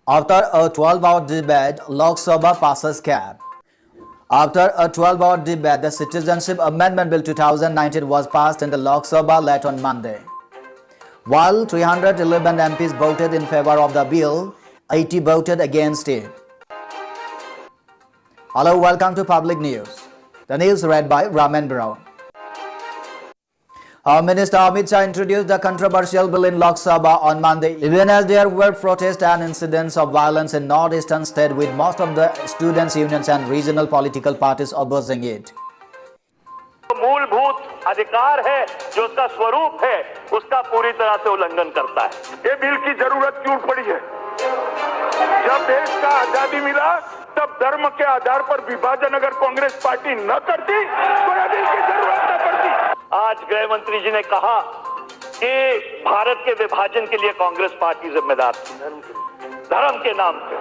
After a 12-hour debate, Lok Sabha passes cap. After a 12-hour debate, the Citizenship Amendment Bill 2019 was passed in the Lok Sabha late on Monday. While 311 MPs voted in favor of the bill, 80 voted against it. Hello, welcome to Public News. The news read by Raman Brown. Home Minister Amit Shah introduced the controversial bill in Lok Sabha on Monday, even as there were protests and incidents of violence in northeastern state, with most of the students' unions and regional political parties opposing it. मूलभूत अधिकार है जो उसका स्वरूप है उसका पूरी तरह से उल्लंघन करता है। ये बिल की जरूरत क्यों पड़ी है? जब देश का आजादी मिला तब धर्म के आधार पर विभाजन अगर कांग्रेस पार्टी न करती तो ये बिल की जरूरत न पड़ती। आज गृह मंत्री जी ने कहा कि भारत के विभाजन के लिए कांग्रेस पार्टी जिम्मेदार थी, धर्म के नाम पे।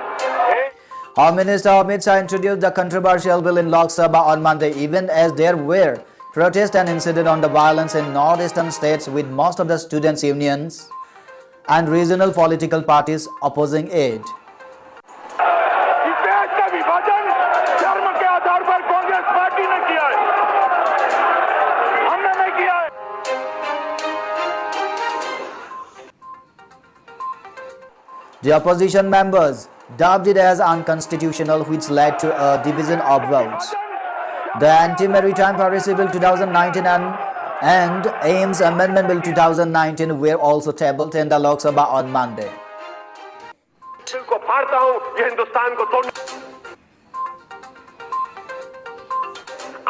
Home Minister Amit Shah introduced the controversial bill in Lok Sabha on Monday, even as there were protests and incidents on the violence in northeastern states, with most of the students' unions and regional political parties opposing it. इस देश का विभाजन धर्म के आधार पर Congress party ने किया है, हमने नहीं किया है। The opposition members dubbed it as unconstitutional, which led to a division of votes. The Anti-Maritime Piracy Bill 2019 and AIMS Amendment Bill 2019 were also tabled in the Lok Sabha on Monday. Bill को फाड़ता हूं, ये हिंदुस्तान को तोड़।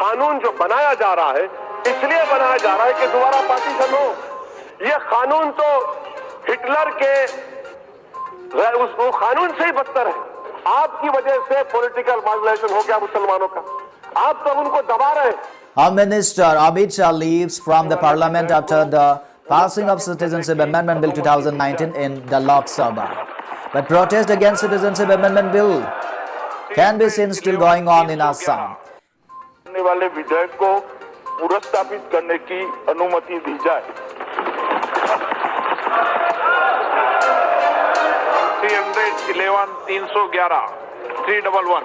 कानून जो बनाया जा रहा है इसलिए बनाया जा रहा है कि दोबारा पार्टीशन हो। ये कानून तो हिटलर के वो कानून से ही बदतर है। आपकी वजह से पॉलिटिकल वायलेशन हो गया मुसलमानों का, आप तो उनको दबा रहे हैं। Home Minister Amit Shah leaves from the parliament after the passing of Citizenship Amendment Bill 2019 in the Lok Sabha. But protest against Citizenship Amendment Bill can be seen still going on in Assam. आने वाले विधेयक को पुनर्स्थापित करने की अनुमति दी जाए। CM11 311 311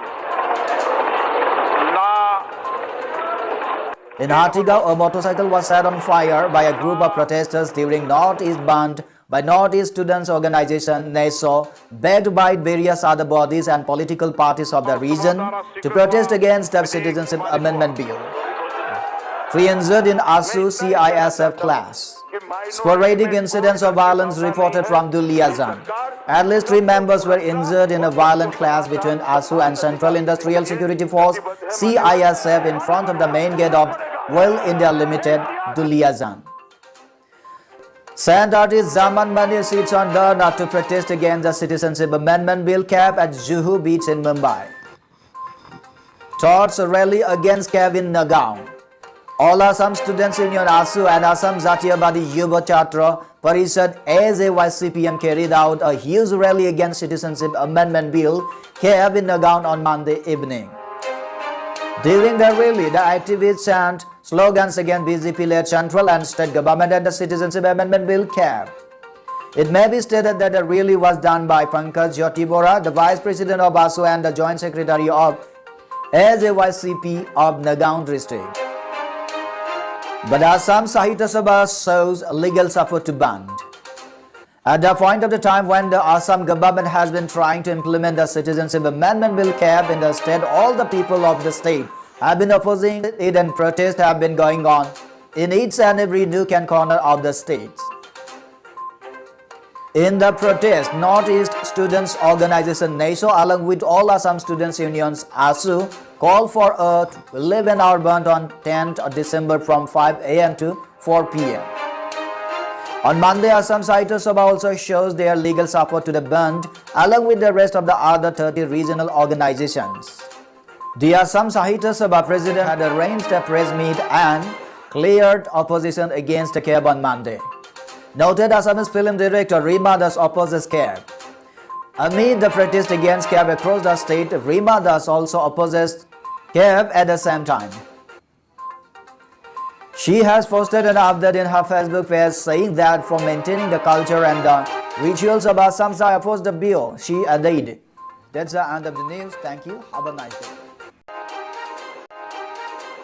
In Hattigaon, a motorcycle was set on fire by a group of protesters during Northeast Band by Northeast Students Organization NESO, backed by various other bodies and political parties of the region, to protest against the Citizenship Amendment Bill. 3 injured in ASU CISF class. Sporadic incidents of violence reported from Duliajan. At least 3 members were injured in a violent clash between ASU and Central Industrial Security Force CISF in front of the main gate of Well India Limited, Duliajan. Saint artist Zaman Mani sits on Dharna to protest against the Citizenship Amendment Bill cap at Juhu Beach in Mumbai. Torch rally against cap in Nagaon. All Assam Students Union ASU and Assam Zatiyabadi Yuva Chhatra Parishad AJYCPM carried out a huge rally against Citizenship Amendment Bill cap in Nagaon on Monday evening. During the rally, the activists chant slogans against BJP-led central and state government and the Citizenship Amendment Bill cap. It may be stated that the rally was done by Pankaj Jyoti, the Vice President of ASU and the Joint Secretary of AJYCP of Nagaon District. But Assam Sahitya Sabha shows legal support to band. At the point of the time when the Assam government has been trying to implement the Citizenship Amendment Bill cap in the state, all the people of the state have been opposing it and protests have been going on in each and every nook and corner of the states. In the protest, Northeast Students Organization NESO along with all Assam Students Unions ASU called for a 11-hour burn on 10th December from 5 am to 4 pm. On Monday, Assam Sahitya Sabha also shows their legal support to the band along with the rest of the other 30 regional organizations. The Assam Sahitya Sabha president had arranged a press meet and cleared opposition against the cap on Monday. Noted Assamese film director Rima Das opposes cap. Amid the protest against cap across the state, Rima Das also opposes cap at the same time. She has posted an update in her Facebook page saying that for maintaining the culture and the Rituals of Assam's efforts the bill, she added. That's the end of the news. Thank you. Have a nice day.